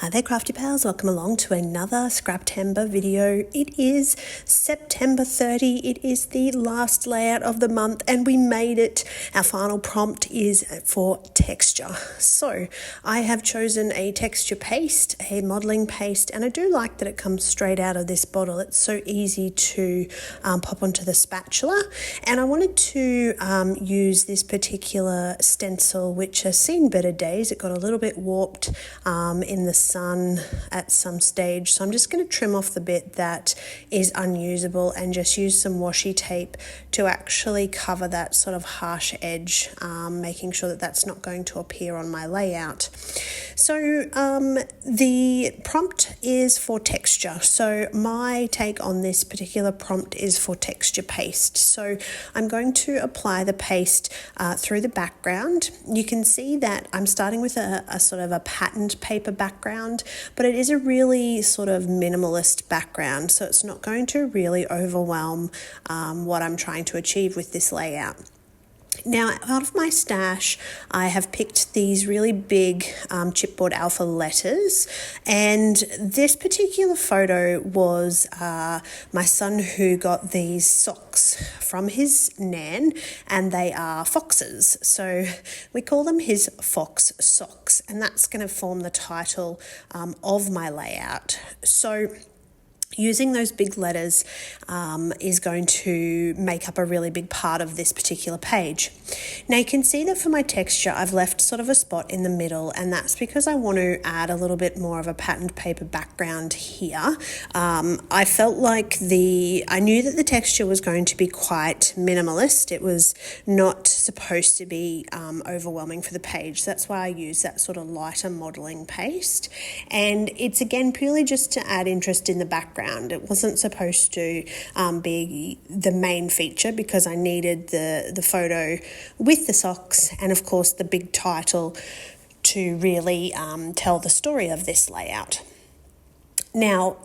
Hi there, crafty pals. Welcome along to another Scraptember video. It is September 30. It is the last layout of the month and we made it. Our final prompt is for texture. So I have chosen a texture paste, a modeling paste, and I do like that it comes straight out of this bottle. It's so easy to pop onto the spatula. And I wanted to use this particular stencil, which has seen better days. It got a little bit warped in the sun at some stage, so I'm just going to trim off the bit that is unusable and just use some washi tape to actually cover that sort of harsh edge, making sure that that's not going to appear on my layout. So the prompt is for texture. So my take on this particular prompt is for texture paste. So I'm going to apply the paste through the background. You can see that I'm starting with a sort of a patterned paper background, but it is a really sort of minimalist background, so it's not going to really overwhelm what I'm trying to achieve with this layout. Now, out of my stash, I have picked these really big chipboard alpha letters, and this particular photo was my son who got these socks from his nan, and they are foxes. So we call them his fox socks, and that's going to form the title of my layout. So using those big letters is going to make up a really big part of this particular page. Now you can see that for my texture I've left sort of a spot in the middle, and that's because I want to add a little bit more of a patterned paper background here. I felt like I knew that the texture was going to be quite minimalist. It was not supposed to be overwhelming for the page. So that's why I use that sort of lighter modelling paste, and it's again purely just to add interest in the background. It wasn't supposed to be the main feature because I needed the photo with the socks and of course the big title to really tell the story of this layout. Now,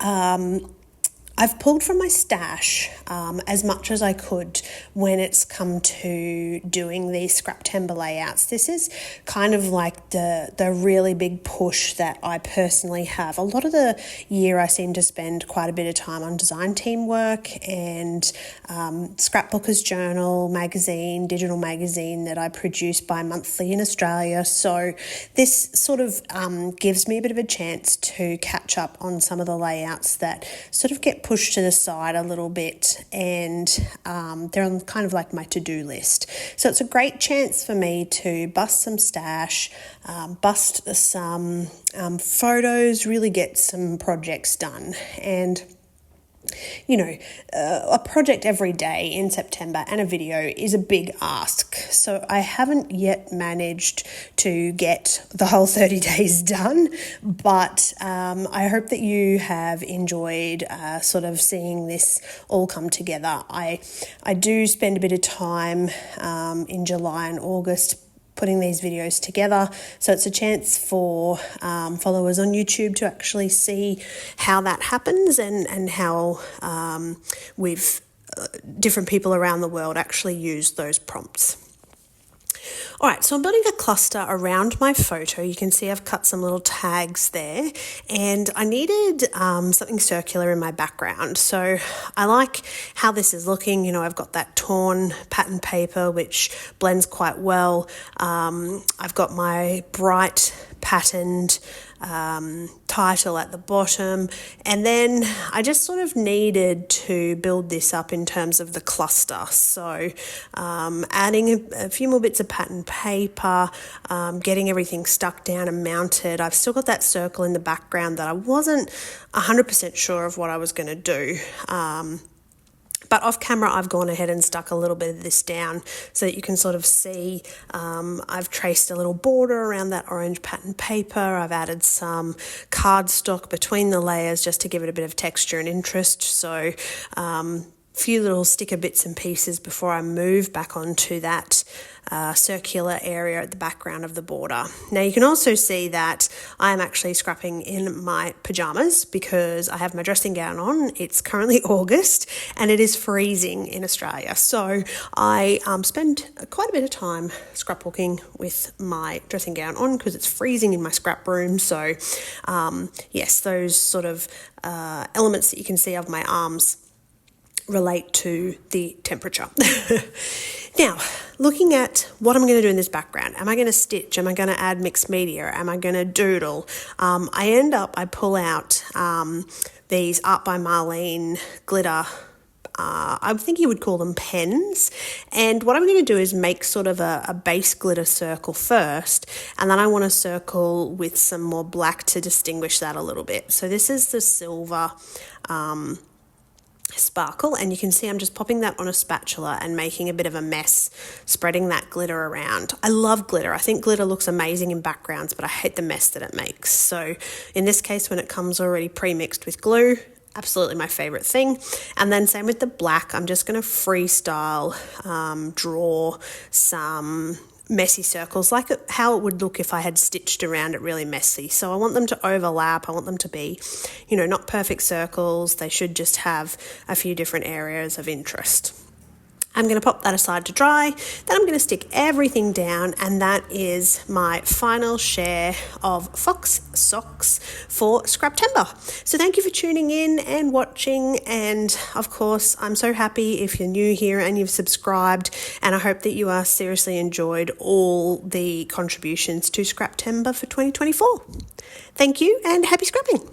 I've pulled from my stash as much as I could when it's come to doing these Scraptember layouts. This is kind of like the really big push that I personally have. A lot of the year I seem to spend quite a bit of time on design team work and Scrapbooker's journal, magazine, digital magazine that I produce bi-monthly in Australia. So this sort of gives me a bit of a chance to catch up on some of the layouts that sort of get pushed to the side a little bit, and they're on kind of like my to-do list. So it's a great chance for me to bust some stash, bust some photos, really get some projects done. And you know, a project every day in September and a video is a big ask. So I haven't yet managed to get the whole 30 days done, but I hope that you have enjoyed sort of seeing this all come together. I do spend a bit of time in July and August putting these videos together, so it's a chance for followers on YouTube to actually see how that happens and how different people around the world actually use those prompts. All right, so I'm building a cluster around my photo. You can see I've cut some little tags there, and I needed something circular in my background. So I like how this is looking. You know, I've got that torn pattern paper, which blends quite well. I've got my bright patterned title at the bottom, and then I just sort of needed to build this up in terms of the cluster. So adding a few more bits of pattern paper, getting everything stuck down and mounted. I've still got that circle in the background that I wasn't 100% sure of what I was going to do. But off camera, I've gone ahead and stuck a little bit of this down so that you can sort of see I've traced a little border around that orange pattern paper. I've added some cardstock between the layers just to give it a bit of texture and interest. So few little sticker bits and pieces before I move back onto that circular area at the background of the border. Now you can also see that I'm actually scrapping in my pajamas because I have my dressing gown on. It's currently August and it is freezing in Australia. So I spend quite a bit of time scrapbooking with my dressing gown on because it's freezing in my scrap room. So yes, those sort of elements that you can see of my arms relate to the temperature. Now, looking at what I'm going to do in this background, am I going to stitch? Am I going to add mixed media? Am I going to doodle? I pull out these Art by Marlene glitter, I think you would call them pens. And what I'm going to do is make sort of a base glitter circle first, and then I want to circle with some more black to distinguish that a little bit. So this is the silver sparkle, and you can see I'm just popping that on a spatula and making a bit of a mess, spreading that glitter around. I love glitter. I think glitter looks amazing in backgrounds, but I hate the mess that it makes. So in this case, when it comes already pre-mixed with glue, absolutely my favorite thing. And then same with the black, I'm just going to freestyle draw some messy circles, like how it would look if I had stitched around it really messy. So I want them to overlap. I want them to be, not perfect circles. They should just have a few different areas of interest. I'm going to pop that aside to dry. Then I'm going to stick everything down, and that is my final share of Fox socks for Scraptember. So thank you for tuning in and watching, and of course I'm so happy if you're new here and you've subscribed, and I hope that you are seriously enjoyed all the contributions to Scraptember for 2024. Thank you and happy scrapping.